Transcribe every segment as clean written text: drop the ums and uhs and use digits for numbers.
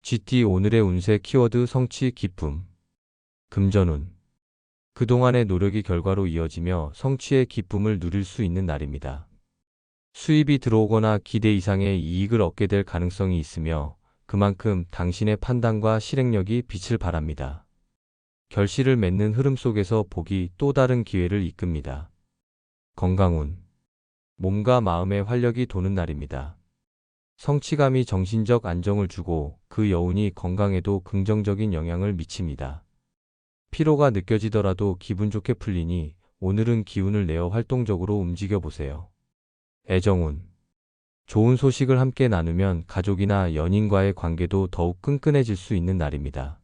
GT 오늘의 운세 키워드 성취 기쁨. 금전운. 그동안의 노력이 결과로 이어지며 성취의 기쁨을 누릴 수 있는 날입니다. 수입이 들어오거나 기대 이상의 이익을 얻게 될 가능성이 있으며 그만큼 당신의 판단과 실행력이 빛을 발합니다. 결실을 맺는 흐름 속에서 복이 또 다른 기회를 이끕니다. 건강운. 몸과 마음의 활력이 도는 날입니다. 성취감이 정신적 안정을 주고 그 여운이 건강에도 긍정적인 영향을 미칩니다. 피로가 느껴지더라도 기분 좋게 풀리니 오늘은 기운을 내어 활동적으로 움직여 보세요. 애정운. 좋은 소식을 함께 나누면 가족이나 연인과의 관계도 더욱 끈끈해질 수 있는 날입니다.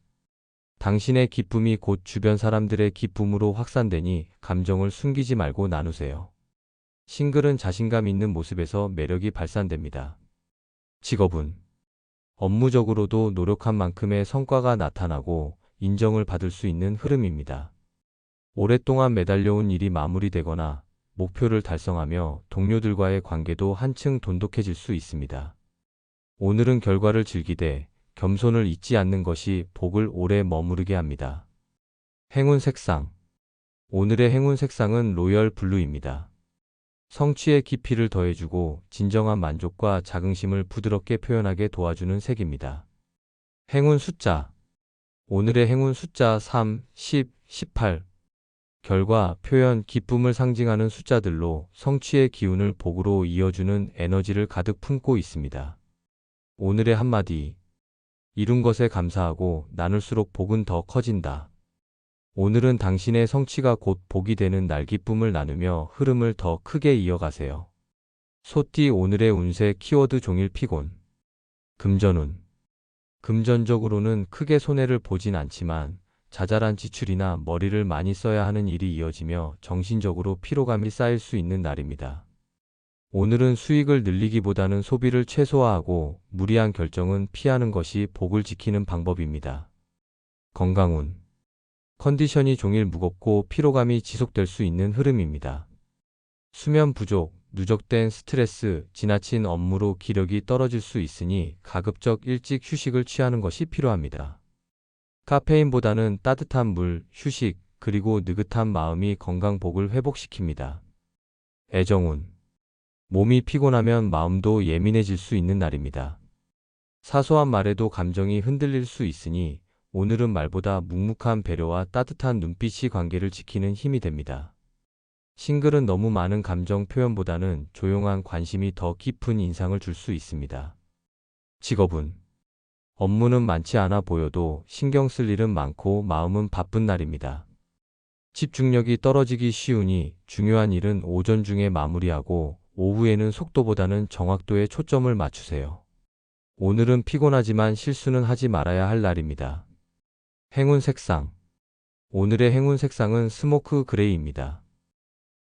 당신의 기쁨이 곧 주변 사람들의 기쁨으로 확산되니 감정을 숨기지 말고 나누세요. 싱글은 자신감 있는 모습에서 매력이 발산됩니다. 직업운. 업무적으로도 노력한 만큼의 성과가 나타나고 인정을 받을 수 있는 흐름입니다. 오랫동안 매달려온 일이 마무리되거나 목표를 달성하며 동료들과의 관계도 한층 돈독해질 수 있습니다. 오늘은 결과를 즐기되 겸손을 잊지 않는 것이 복을 오래 머무르게 합니다. 행운 색상. 오늘의 행운 색상은 로열 블루입니다. 성취의 깊이를 더해주고 진정한 만족과 자긍심을 부드럽게 표현하게 도와주는 색입니다. 행운 숫자. 오늘의 행운 숫자 3, 10, 18. 결과, 표현, 기쁨을 상징하는 숫자들로 성취의 기운을 복으로 이어주는 에너지를 가득 품고 있습니다. 오늘의 한마디. 이룬 것에 감사하고 나눌수록 복은 더 커진다. 오늘은 당신의 성취가 곧 복이 되는 날 기쁨을 나누며 흐름을 더 크게 이어가세요. 소띠 오늘의 운세 키워드 종일 피곤. 금전운. 금전적으로는 크게 손해를 보진 않지만 자잘한 지출이나 머리를 많이 써야 하는 일이 이어지며 정신적으로 피로감이 쌓일 수 있는 날입니다. 오늘은 수익을 늘리기보다는 소비를 최소화하고 무리한 결정은 피하는 것이 복을 지키는 방법입니다. 건강운. 컨디션이 종일 무겁고 피로감이 지속될 수 있는 흐름입니다. 수면 부족, 누적된 스트레스, 지나친 업무로 기력이 떨어질 수 있으니 가급적 일찍 휴식을 취하는 것이 필요합니다. 카페인보다는 따뜻한 물, 휴식, 그리고 느긋한 마음이 건강 복을 회복시킵니다. 애정운. 몸이 피곤하면 마음도 예민해질 수 있는 날입니다. 사소한 말에도 감정이 흔들릴 수 있으니 오늘은 말보다 묵묵한 배려와 따뜻한 눈빛이 관계를 지키는 힘이 됩니다. 싱글은 너무 많은 감정 표현보다는 조용한 관심이 더 깊은 인상을 줄 수 있습니다. 직업운. 업무는 많지 않아 보여도 신경 쓸 일은 많고 마음은 바쁜 날입니다. 집중력이 떨어지기 쉬우니 중요한 일은 오전 중에 마무리하고 오후에는 속도보다는 정확도에 초점을 맞추세요. 오늘은 피곤하지만 실수는 하지 말아야 할 날입니다. 행운 색상. 오늘의 행운 색상은 스모크 그레이입니다.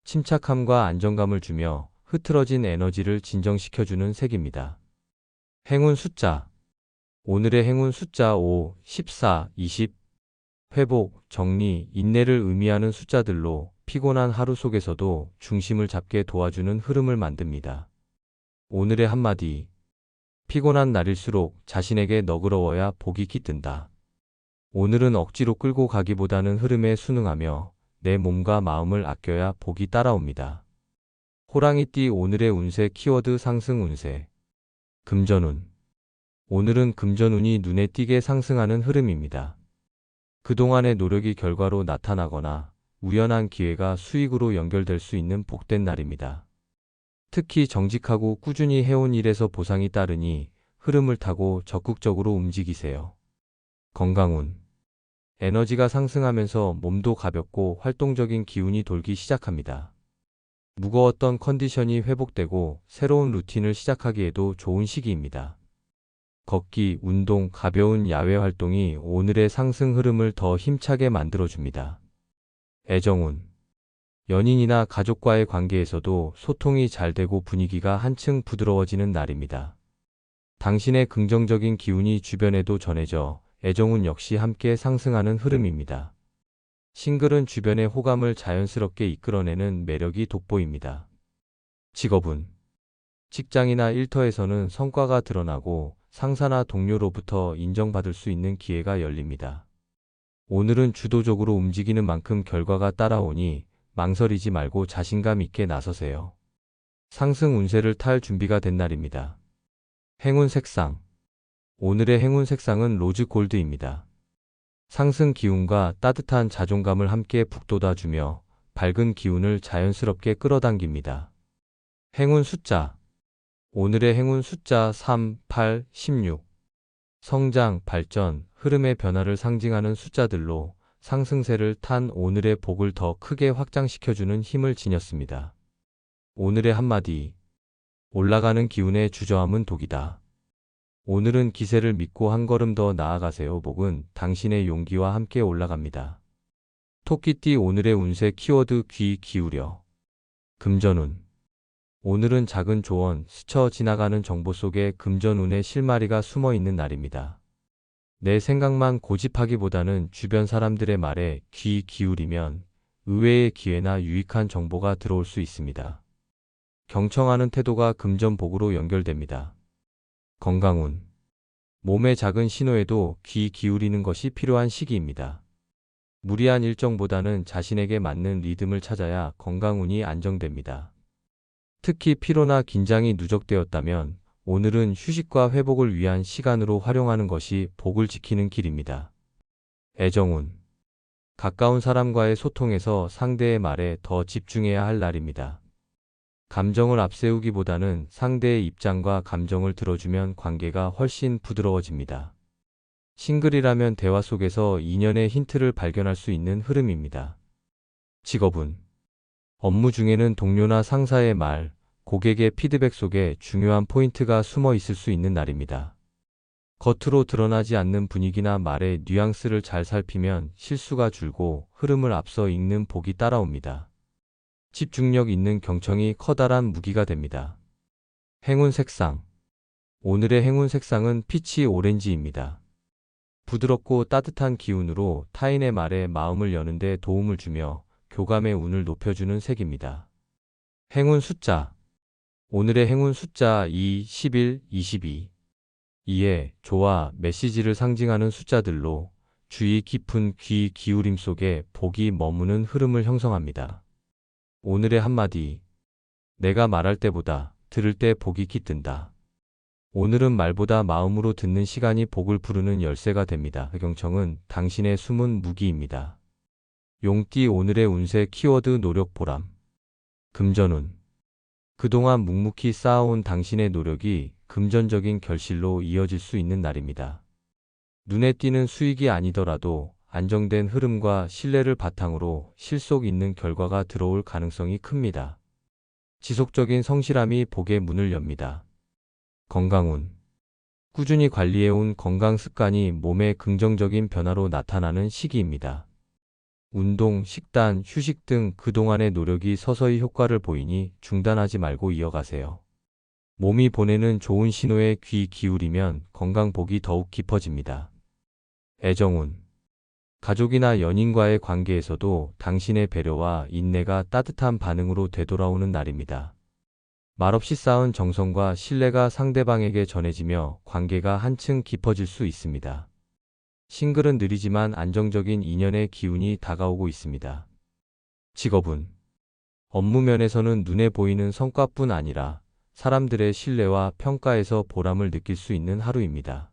침착함과 안정감을 주며 흐트러진 에너지를 진정시켜주는 색입니다. 행운 숫자. 오늘의 행운 숫자 5, 14, 20. 회복, 정리, 인내를 의미하는 숫자들로 피곤한 하루 속에서도 중심을 잡게 도와주는 흐름을 만듭니다. 오늘의 한마디. 피곤한 날일수록 자신에게 너그러워야 복이 깃든다. 오늘은 억지로 끌고 가기보다는 흐름에 순응하며 내 몸과 마음을 아껴야 복이 따라옵니다. 호랑이띠 오늘의 운세 키워드 상승 운세. 금전운. 오늘은 금전운이 눈에 띄게 상승하는 흐름입니다. 그동안의 노력이 결과로 나타나거나 우연한 기회가 수익으로 연결될 수 있는 복된 날입니다. 특히 정직하고 꾸준히 해온 일에서 보상이 따르니 흐름을 타고 적극적으로 움직이세요. 건강운. 에너지가 상승하면서 몸도 가볍고 활동적인 기운이 돌기 시작합니다. 무거웠던 컨디션이 회복되고 새로운 루틴을 시작하기에도 좋은 시기입니다. 걷기, 운동, 가벼운 야외 활동이 오늘의 상승 흐름을 더 힘차게 만들어줍니다. 애정운. 연인이나 가족과의 관계에서도 소통이 잘 되고 분위기가 한층 부드러워지는 날입니다. 당신의 긍정적인 기운이 주변에도 전해져 애정운 역시 함께 상승하는 흐름입니다. 싱글은 주변의 호감을 자연스럽게 이끌어내는 매력이 돋보입니다. 직업운. 직장이나 일터에서는 성과가 드러나고 상사나 동료로부터 인정받을 수 있는 기회가 열립니다. 오늘은 주도적으로 움직이는 만큼 결과가 따라오니 망설이지 말고 자신감 있게 나서세요. 상승 운세를 탈 준비가 된 날입니다. 행운 색상. 오늘의 행운 색상은 로즈 골드입니다. 상승 기운과 따뜻한 자존감을 함께 북돋아주며 밝은 기운을 자연스럽게 끌어당깁니다. 행운 숫자. 오늘의 행운 숫자 3, 8, 16. 성장, 발전, 흐름의 변화를 상징하는 숫자들로 상승세를 탄 오늘의 복을 더 크게 확장시켜주는 힘을 지녔습니다. 오늘의 한마디. 올라가는 기운의 주저함은 독이다. 오늘은 기세를 믿고 한 걸음 더 나아가세요. 복은 당신의 용기와 함께 올라갑니다. 토끼띠 오늘의 운세 키워드 귀 기울여. 금전운. 오늘은 작은 조언, 스쳐 지나가는 정보 속에 금전운의 실마리가 숨어 있는 날입니다. 내 생각만 고집하기보다는 주변 사람들의 말에 귀 기울이면 의외의 기회나 유익한 정보가 들어올 수 있습니다. 경청하는 태도가 금전복으로 연결됩니다. 건강운. 몸의 작은 신호에도 귀 기울이는 것이 필요한 시기입니다. 무리한 일정보다는 자신에게 맞는 리듬을 찾아야 건강운이 안정됩니다. 특히 피로나 긴장이 누적되었다면 오늘은 휴식과 회복을 위한 시간으로 활용하는 것이 복을 지키는 길입니다. 애정운. 가까운 사람과의 소통에서 상대의 말에 더 집중해야 할 날입니다. 감정을 앞세우기보다는 상대의 입장과 감정을 들어주면 관계가 훨씬 부드러워집니다. 싱글이라면 대화 속에서 인연의 힌트를 발견할 수 있는 흐름입니다. 직업운. 업무 중에는 동료나 상사의 말, 고객의 피드백 속에 중요한 포인트가 숨어 있을 수 있는 날입니다. 겉으로 드러나지 않는 분위기나 말의 뉘앙스를 잘 살피면 실수가 줄고 흐름을 앞서 읽는 복이 따라옵니다. 집중력 있는 경청이 커다란 무기가 됩니다. 행운 색상. 오늘의 행운 색상은 피치 오렌지입니다. 부드럽고 따뜻한 기운으로 타인의 말에 마음을 여는 데 도움을 주며 교감의 운을 높여주는 색입니다. 행운 숫자. 오늘의 행운 숫자 2, 11, 22. 이에 조와 메시지를 상징하는 숫자들로 주의 깊은 귀 기울임 속에 복이 머무는 흐름을 형성합니다. 오늘의 한마디. 내가 말할 때보다 들을 때 복이 깃든다. 오늘은 말보다 마음으로 듣는 시간이 복을 부르는 열쇠가 됩니다. 경청은 당신의 숨은 무기입니다. 용띠 오늘의 운세 키워드 노력 보람. 금전운. 그동안 묵묵히 쌓아온 당신의 노력이 금전적인 결실로 이어질 수 있는 날입니다. 눈에 띄는 수익이 아니더라도 안정된 흐름과 신뢰를 바탕으로 실속 있는 결과가 들어올 가능성이 큽니다. 지속적인 성실함이 복의 문을 엽니다. 건강운. 꾸준히 관리해온 건강 습관이 몸의 긍정적인 변화로 나타나는 시기입니다. 운동, 식단, 휴식 등 그동안의 노력이 서서히 효과를 보이니 중단하지 말고 이어가세요. 몸이 보내는 좋은 신호에 귀 기울이면 건강복이 더욱 깊어집니다. 애정운. 가족이나 연인과의 관계에서도 당신의 배려와 인내가 따뜻한 반응으로 되돌아오는 날입니다. 말없이 쌓은 정성과 신뢰가 상대방에게 전해지며 관계가 한층 깊어질 수 있습니다. 싱글은 느리지만 안정적인 인연의 기운이 다가오고 있습니다. 직업운. 업무 면에서는 눈에 보이는 성과뿐 아니라 사람들의 신뢰와 평가에서 보람을 느낄 수 있는 하루입니다.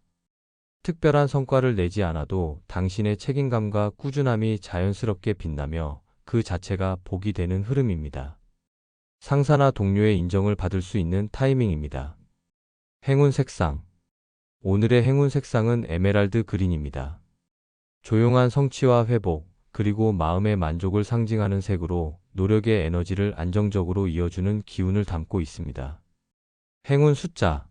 특별한 성과를 내지 않아도 당신의 책임감과 꾸준함이 자연스럽게 빛나며 그 자체가 복이 되는 흐름입니다. 상사나 동료의 인정을 받을 수 있는 타이밍입니다. 행운 색상. 오늘의 행운 색상은 에메랄드 그린입니다. 조용한 성취와 회복, 그리고 마음의 만족을 상징하는 색으로 노력의 에너지를 안정적으로 이어주는 기운을 담고 있습니다. 행운 숫자.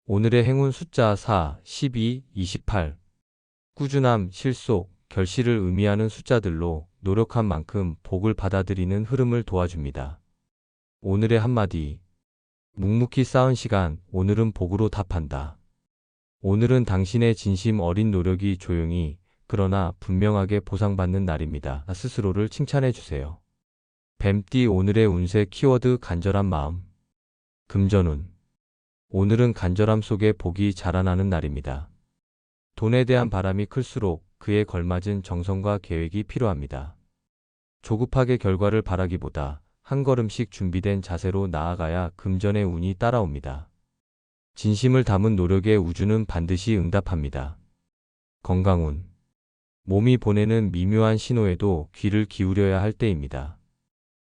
오늘의 행운 숫자 4, 12, 28. 꾸준함, 실속, 결실을 의미하는 숫자들로 노력한 만큼 복을 받아들이는 흐름을 도와줍니다. 오늘의 한마디. 묵묵히 쌓은 시간, 오늘은 복으로 답한다. 오늘은 당신의 진심 어린 노력이 조용히, 그러나 분명하게 보상받는 날입니다. 스스로를 칭찬해 주세요. 뱀띠 오늘의 운세 키워드 간절한 마음. 금전운. 오늘은 간절함 속에 복이 자라나는 날입니다. 돈에 대한 바람이 클수록 그에 걸맞은 정성과 계획이 필요합니다. 조급하게 결과를 바라기보다 한 걸음씩 준비된 자세로 나아가야 금전의 운이 따라옵니다. 진심을 담은 노력에 우주는 반드시 응답합니다. 건강운. 몸이 보내는 미묘한 신호에도 귀를 기울여야 할 때입니다.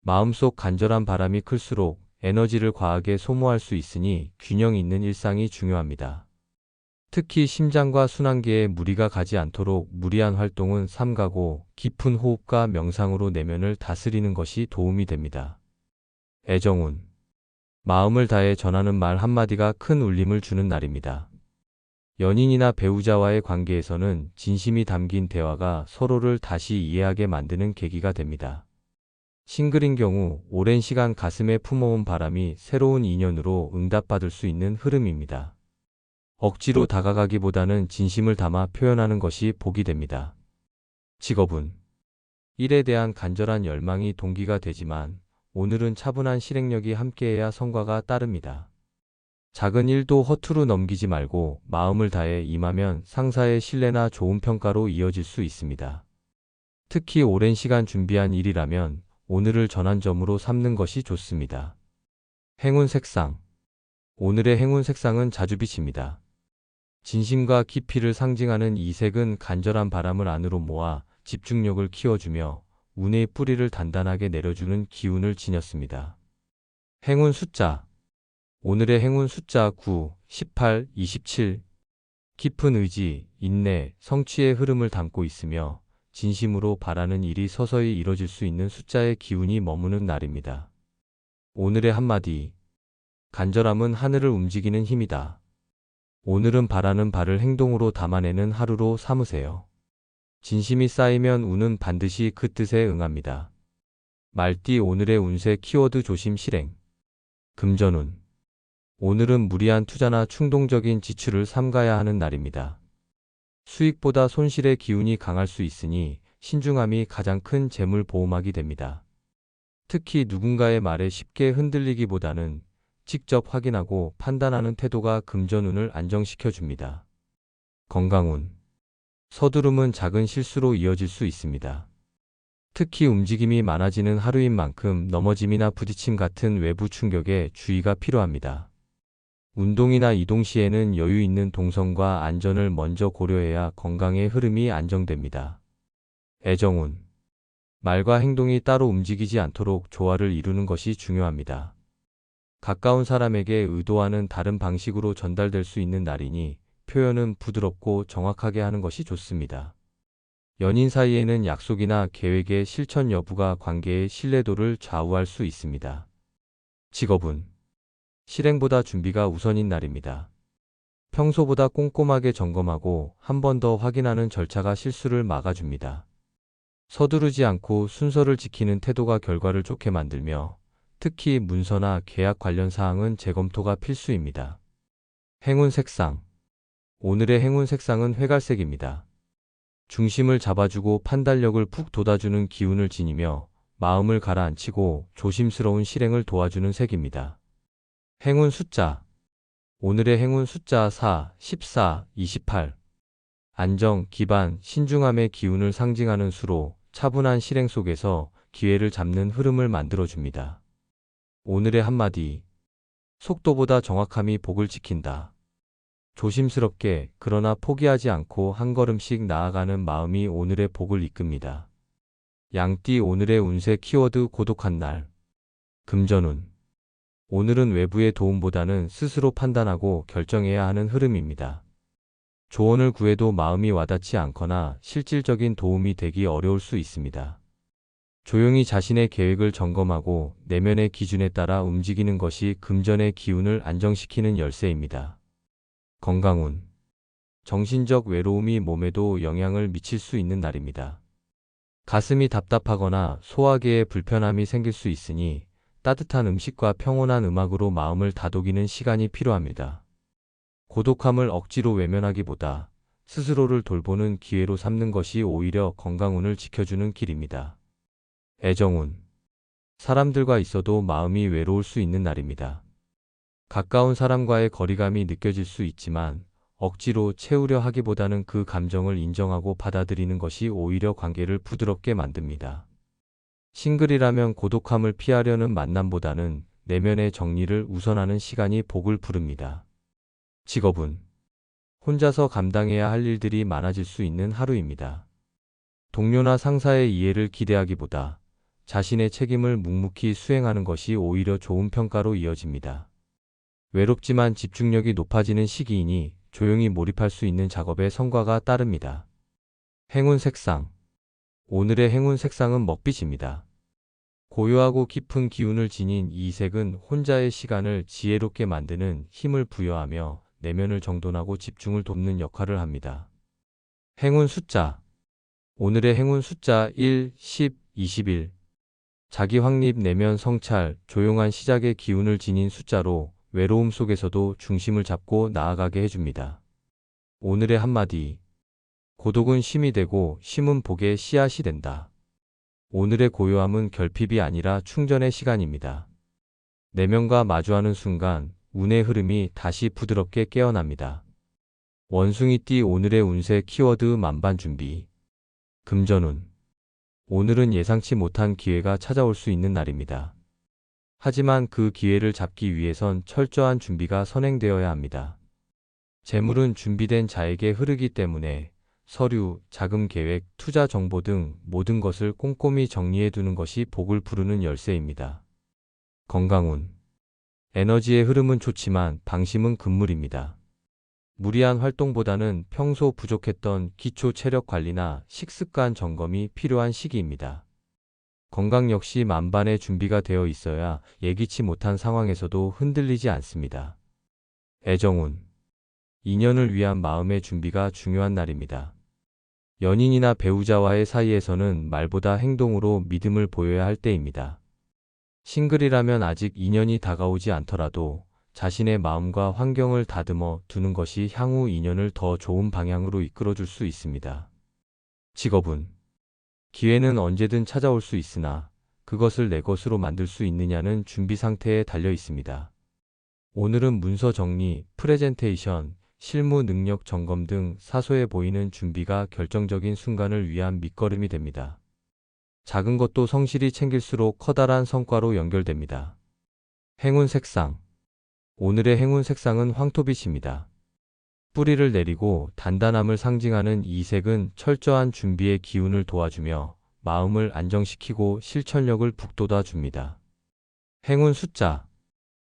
마음속 간절한 바람이 클수록 에너지를 과하게 소모할 수 있으니 균형 있는 일상이 중요합니다. 특히 심장과 순환계에 무리가 가지 않도록 무리한 활동은 삼가고 깊은 호흡과 명상으로 내면을 다스리는 것이 도움이 됩니다. 애정운. 마음을 다해 전하는 말 한마디가 큰 울림을 주는 날입니다. 연인이나 배우자와의 관계에서는 진심이 담긴 대화가 서로를 다시 이해하게 만드는 계기가 됩니다. 싱글인 경우 오랜 시간 가슴에 품어온 바람이 새로운 인연으로 응답받을 수 있는 흐름입니다. 억지로 다가가기보다는 진심을 담아 표현하는 것이 복이 됩니다. 직업은 일에 대한 간절한 열망이 동기가 되지만 오늘은 차분한 실행력이 함께해야 성과가 따릅니다. 작은 일도 허투루 넘기지 말고 마음을 다해 임하면 상사의 신뢰나 좋은 평가로 이어질 수 있습니다. 특히 오랜 시간 준비한 일이라면 오늘을 전환점으로 삼는 것이 좋습니다. 행운 색상. 오늘의 행운 색상은 자주빛입니다. 진심과 깊이를 상징하는 이 색은 간절한 바람을 안으로 모아 집중력을 키워주며 운의 뿌리를 단단하게 내려주는 기운을 지녔습니다. 행운 숫자. 오늘의 행운 숫자 9, 18, 27. 깊은 의지, 인내, 성취의 흐름을 담고 있으며 진심으로 바라는 일이 서서히 이뤄질 수 있는 숫자의 기운이 머무는 날입니다. 오늘의 한마디. 간절함은 하늘을 움직이는 힘이다. 오늘은 바라는 바를 행동으로 담아내는 하루로 삼으세요. 진심이 쌓이면 운은 반드시 그 뜻에 응합니다. 말띠. 오늘의 운세 키워드 조심 실행. 금전운. 오늘은 무리한 투자나 충동적인 지출을 삼가야 하는 날입니다. 수익보다 손실의 기운이 강할 수 있으니 신중함이 가장 큰 재물 보호막이 됩니다. 특히 누군가의 말에 쉽게 흔들리기보다는 직접 확인하고 판단하는 태도가 금전운을 안정시켜 줍니다. 건강운. 서두름은 작은 실수로 이어질 수 있습니다. 특히 움직임이 많아지는 하루인 만큼 넘어짐이나 부딪힘 같은 외부 충격에 주의가 필요합니다. 운동이나 이동 시에는 여유 있는 동선과 안전을 먼저 고려해야 건강의 흐름이 안정됩니다. 애정운. 말과 행동이 따로 움직이지 않도록 조화를 이루는 것이 중요합니다. 가까운 사람에게 의도와는 다른 방식으로 전달될 수 있는 날이니 표현은 부드럽고 정확하게 하는 것이 좋습니다. 연인 사이에는 약속이나 계획의 실천 여부가 관계의 신뢰도를 좌우할 수 있습니다. 직업은 실행보다 준비가 우선인 날입니다. 평소보다 꼼꼼하게 점검하고 한 번 더 확인하는 절차가 실수를 막아줍니다. 서두르지 않고 순서를 지키는 태도가 결과를 좋게 만들며 특히 문서나 계약 관련 사항은 재검토가 필수입니다. 행운 색상. 오늘의 행운 색상은 회갈색입니다. 중심을 잡아주고 판단력을 푹 돋아주는 기운을 지니며 마음을 가라앉히고 조심스러운 실행을 도와주는 색입니다. 행운 숫자. 오늘의 행운 숫자 4, 14, 28. 안정, 기반, 신중함의 기운을 상징하는 수로 차분한 실행 속에서 기회를 잡는 흐름을 만들어줍니다. 오늘의 한마디. 속도보다 정확함이 복을 지킨다. 조심스럽게 그러나 포기하지 않고 한 걸음씩 나아가는 마음이 오늘의 복을 이끕니다. 양띠. 오늘의 운세 키워드 고독한 날. 금전운. 오늘은 외부의 도움보다는 스스로 판단하고 결정해야 하는 흐름입니다. 조언을 구해도 마음이 와닿지 않거나 실질적인 도움이 되기 어려울 수 있습니다. 조용히 자신의 계획을 점검하고 내면의 기준에 따라 움직이는 것이 금전의 기운을 안정시키는 열쇠입니다. 건강운. 정신적 외로움이 몸에도 영향을 미칠 수 있는 날입니다. 가슴이 답답하거나 소화기에 불편함이 생길 수 있으니 따뜻한 음식과 평온한 음악으로 마음을 다독이는 시간이 필요합니다. 고독함을 억지로 외면하기보다 스스로를 돌보는 기회로 삼는 것이 오히려 건강운을 지켜주는 길입니다. 애정운. 사람들과 있어도 마음이 외로울 수 있는 날입니다. 가까운 사람과의 거리감이 느껴질 수 있지만 억지로 채우려 하기보다는 그 감정을 인정하고 받아들이는 것이 오히려 관계를 부드럽게 만듭니다. 싱글이라면 고독함을 피하려는 만남보다는 내면의 정리를 우선하는 시간이 복을 부릅니다. 직업은 혼자서 감당해야 할 일들이 많아질 수 있는 하루입니다. 동료나 상사의 이해를 기대하기보다 자신의 책임을 묵묵히 수행하는 것이 오히려 좋은 평가로 이어집니다. 외롭지만 집중력이 높아지는 시기이니 조용히 몰입할 수 있는 작업에 성과가 따릅니다. 행운 색상. 오늘의 행운 색상은 먹빛입니다. 고요하고 깊은 기운을 지닌 이 색은 혼자의 시간을 지혜롭게 만드는 힘을 부여하며 내면을 정돈하고 집중을 돕는 역할을 합니다. 행운 숫자. 오늘의 행운 숫자 1, 10, 21. 자기 확립, 내면 성찰, 조용한 시작의 기운을 지닌 숫자로 외로움 속에서도 중심을 잡고 나아가게 해줍니다. 오늘의 한마디. 고독은 쉼이 되고 쉼은 복의 씨앗이 된다. 오늘의 고요함은 결핍이 아니라 충전의 시간입니다. 내면과 마주하는 순간 운의 흐름이 다시 부드럽게 깨어납니다. 원숭이띠. 오늘의 운세 키워드 만반 준비. 금전운. 오늘은 예상치 못한 기회가 찾아올 수 있는 날입니다. 하지만 그 기회를 잡기 위해선 철저한 준비가 선행되어야 합니다. 재물은 준비된 자에게 흐르기 때문에 서류, 자금 계획, 투자 정보 등 모든 것을 꼼꼼히 정리해 두는 것이 복을 부르는 열쇠입니다. 건강운. 에너지의 흐름은 좋지만 방심은 금물입니다. 무리한 활동보다는 평소 부족했던 기초 체력 관리나 식습관 점검이 필요한 시기입니다. 건강 역시 만반의 준비가 되어 있어야 예기치 못한 상황에서도 흔들리지 않습니다. 애정운. 인연을 위한 마음의 준비가 중요한 날입니다. 연인이나 배우자와의 사이에서는 말보다 행동으로 믿음을 보여야 할 때입니다. 싱글이라면 아직 인연이 다가오지 않더라도 자신의 마음과 환경을 다듬어 두는 것이 향후 인연을 더 좋은 방향으로 이끌어줄 수 있습니다. 직업은 기회는 언제든 찾아올 수 있으나 그것을 내 것으로 만들 수 있느냐는 준비 상태에 달려 있습니다. 오늘은 문서 정리, 프레젠테이션, 실무 능력 점검 등 사소해 보이는 준비가 결정적인 순간을 위한 밑거름이 됩니다. 작은 것도 성실히 챙길수록 커다란 성과로 연결됩니다. 행운 색상. 오늘의 행운 색상은 황토빛입니다. 뿌리를 내리고 단단함을 상징하는 이 색은 철저한 준비의 기운을 도와주며 마음을 안정시키고 실천력을 북돋아 줍니다. 행운 숫자.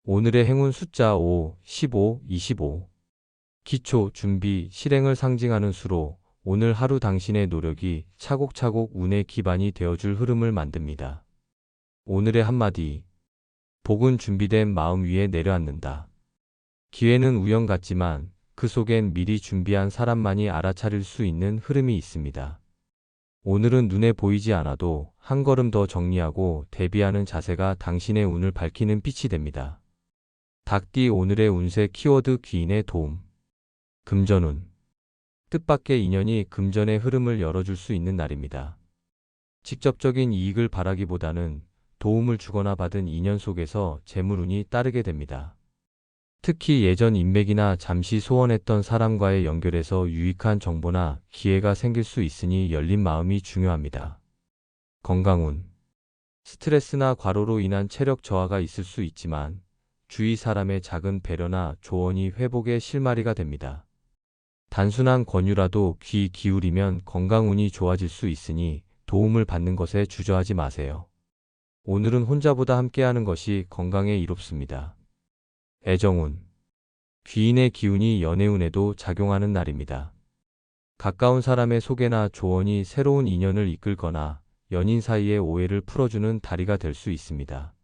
오늘의 행운 숫자 5, 15, 25. 기초, 준비, 실행을 상징하는 수로 오늘 하루 당신의 노력이 차곡차곡 운의 기반이 되어줄 흐름을 만듭니다. 오늘의 한마디. 복은 준비된 마음 위에 내려앉는다. 기회는 우연 같지만 그 속엔 미리 준비한 사람만이 알아차릴 수 있는 흐름이 있습니다. 오늘은 눈에 보이지 않아도 한 걸음 더 정리하고 대비하는 자세가 당신의 운을 밝히는 빛이 됩니다. 닭띠. 오늘의 운세 키워드 귀인의 도움. 금전운. 뜻밖의 인연이 금전의 흐름을 열어줄 수 있는 날입니다. 직접적인 이익을 바라기보다는 도움을 주거나 받은 인연 속에서 재물운이 따르게 됩니다. 특히 예전 인맥이나 잠시 소원했던 사람과의 연결에서 유익한 정보나 기회가 생길 수 있으니 열린 마음이 중요합니다. 건강운. 스트레스나 과로로 인한 체력 저하가 있을 수 있지만 주위 사람의 작은 배려나 조언이 회복의 실마리가 됩니다. 단순한 권유라도 귀 기울이면 건강운이 좋아질 수 있으니 도움을 받는 것에 주저하지 마세요. 오늘은 혼자보다 함께하는 것이 건강에 이롭습니다. 애정운. 귀인의 기운이 연애운에도 작용하는 날입니다. 가까운 사람의 소개나 조언이 새로운 인연을 이끌거나 연인 사이의 오해를 풀어주는 다리가 될 수 있습니다.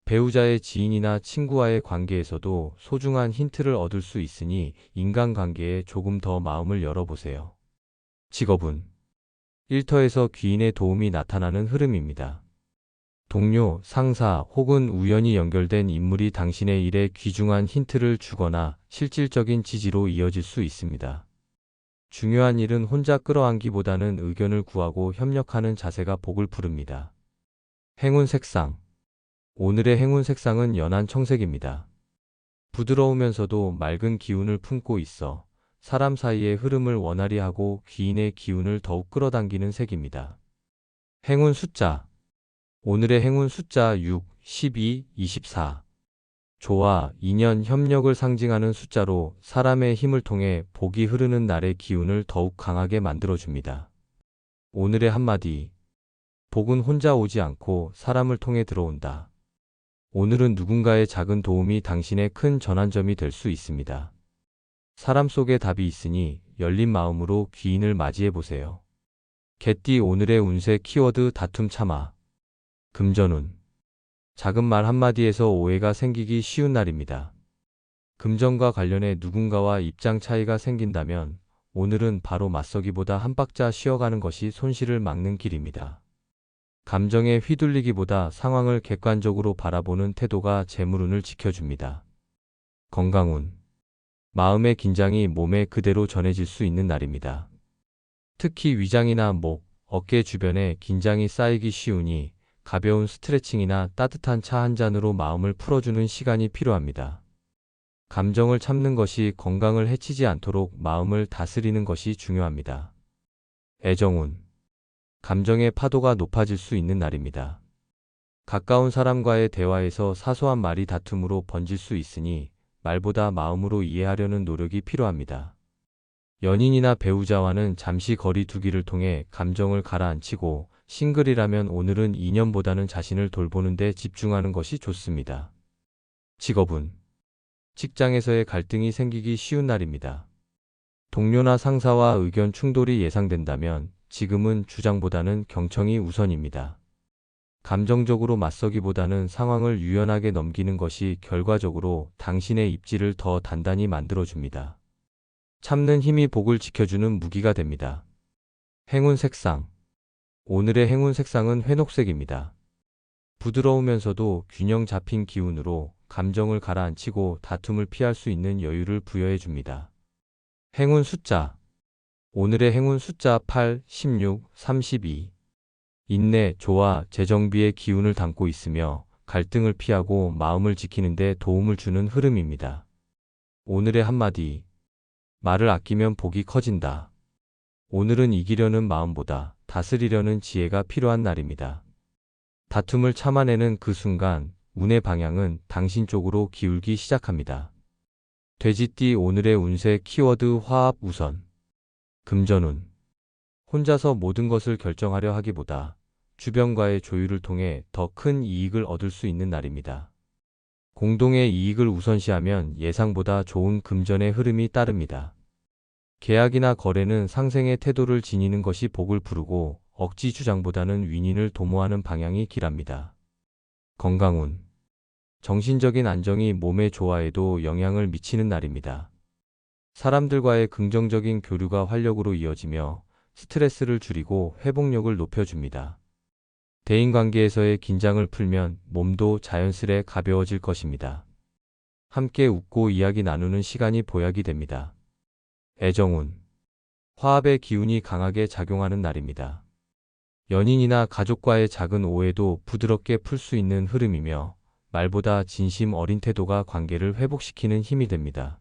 배우자의 지인이나 친구와의 관계에서도 소중한 힌트를 얻을 수 있으니 인간관계에 조금 더 마음을 열어보세요. 직업은 일터에서 귀인의 도움이 나타나는 흐름입니다. 동료, 상사 혹은 우연히 연결된 인물이 당신의 일에 귀중한 힌트를 주거나 실질적인 지지로 이어질 수 있습니다. 중요한 일은 혼자 끌어안기보다는 의견을 구하고 협력하는 자세가 복을 부릅니다. 행운 색상. 오늘의 행운 색상은 연한 청색입니다. 부드러우면서도 맑은 기운을 품고 있어 사람 사이의 흐름을 원활히 하고 귀인의 기운을 더욱 끌어당기는 색입니다. 행운 숫자. 오늘의 행운 숫자 6, 12, 24. 조화, 인연, 협력을 상징하는 숫자로 사람의 힘을 통해 복이 흐르는 날의 기운을 더욱 강하게 만들어줍니다. 오늘의 한마디. 복은 혼자 오지 않고 사람을 통해 들어온다. 오늘은 누군가의 작은 도움이 당신의 큰 전환점이 될 수 있습니다. 사람 속에 답이 있으니 열린 마음으로 귀인을 맞이해 보세요. 개띠 오늘의 운세 키워드 다툼 참아. 금전운. 작은 말 한마디에서 오해가 생기기 쉬운 날입니다. 금전과 관련해 누군가와 입장 차이가 생긴다면 오늘은 바로 맞서기보다 한 박자 쉬어가는 것이 손실을 막는 길입니다. 감정에 휘둘리기보다 상황을 객관적으로 바라보는 태도가 재물운을 지켜줍니다. 건강운. 마음의 긴장이 몸에 그대로 전해질 수 있는 날입니다. 특히 위장이나 목, 어깨 주변에 긴장이 쌓이기 쉬우니 가벼운 스트레칭이나 따뜻한 차 한 잔으로 마음을 풀어주는 시간이 필요합니다. 감정을 참는 것이 건강을 해치지 않도록 마음을 다스리는 것이 중요합니다. 애정운. 감정의 파도가 높아질 수 있는 날입니다. 가까운 사람과의 대화에서 사소한 말이 다툼으로 번질 수 있으니 말보다 마음으로 이해하려는 노력이 필요합니다. 연인이나 배우자와는 잠시 거리 두기를 통해 감정을 가라앉히고 싱글이라면 오늘은 인연보다는 자신을 돌보는 데 집중하는 것이 좋습니다. 직업운. 직장에서의 갈등이 생기기 쉬운 날입니다. 동료나 상사와 의견 충돌이 예상된다면 지금은 주장보다는 경청이 우선입니다. 감정적으로 맞서기보다는 상황을 유연하게 넘기는 것이 결과적으로 당신의 입지를 더 단단히 만들어줍니다. 참는 힘이 복을 지켜주는 무기가 됩니다. 행운 색상. 오늘의 행운 색상은 회녹색입니다. 부드러우면서도 균형 잡힌 기운으로 감정을 가라앉히고 다툼을 피할 수 있는 여유를 부여해 줍니다. 행운 숫자. 오늘의 행운 숫자 8, 16, 32. 인내, 조화, 재정비의 기운을 담고 있으며 갈등을 피하고 마음을 지키는 데 도움을 주는 흐름입니다. 오늘의 한마디. 말을 아끼면 복이 커진다. 오늘은 이기려는 마음보다 다스리려는 지혜가 필요한 날입니다. 다툼을 참아내는 그 순간 운의 방향은 당신 쪽으로 기울기 시작합니다. 돼지띠 오늘의 운세 키워드 화합 우선. 금전운. 혼자서 모든 것을 결정하려 하기보다 주변과의 조율을 통해 더 큰 이익을 얻을 수 있는 날입니다. 공동의 이익을 우선시하면 예상보다 좋은 금전의 흐름이 따릅니다. 계약이나 거래는 상생의 태도를 지니는 것이 복을 부르고 억지 주장보다는 윈윈을 도모하는 방향이 길합니다. 건강운. 정신적인 안정이 몸의 조화에도 영향을 미치는 날입니다. 사람들과의 긍정적인 교류가 활력으로 이어지며 스트레스를 줄이고 회복력을 높여줍니다. 대인관계에서의 긴장을 풀면 몸도 자연스레 가벼워질 것입니다. 함께 웃고 이야기 나누는 시간이 보약이 됩니다. 애정운. 화합의 기운이 강하게 작용하는 날입니다. 연인이나 가족과의 작은 오해도 부드럽게 풀 수 있는 흐름이며 말보다 진심 어린 태도가 관계를 회복시키는 힘이 됩니다.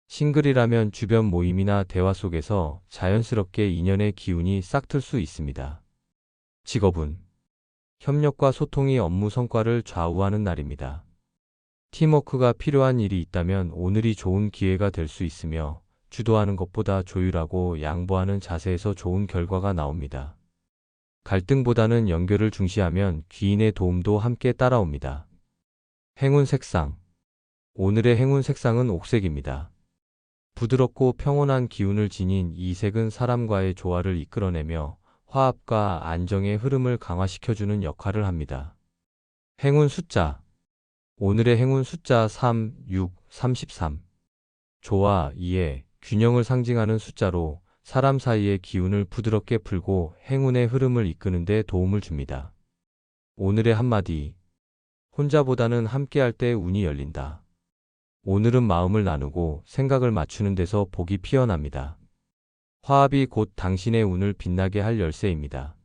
싱글이라면 주변 모임이나 대화 속에서 자연스럽게 인연의 기운이 싹틀 수 있습니다. 직업운. 협력과 소통이 업무 성과를 좌우하는 날입니다. 팀워크가 필요한 일이 있다면 오늘이 좋은 기회가 될 수 있으며 주도하는 것보다 조율하고 양보하는 자세에서 좋은 결과가 나옵니다. 갈등보다는 연결을 중시하면 귀인의 도움도 함께 따라옵니다. 행운 색상. 오늘의 행운 색상은 옥색입니다. 부드럽고 평온한 기운을 지닌 이 색은 사람과의 조화를 이끌어내며 화합과 안정의 흐름을 강화시켜주는 역할을 합니다. 행운 숫자. 오늘의 행운 숫자 3, 6, 33. 조화, 이해, 균형을 상징하는 숫자로 사람 사이의 기운을 부드럽게 풀고 행운의 흐름을 이끄는 데 도움을 줍니다. 오늘의 한마디. 혼자보다는 함께할 때 운이 열린다. 오늘은 마음을 나누고 생각을 맞추는 데서 복이 피어납니다. 화합이 곧 당신의 운을 빛나게 할 열쇠입니다.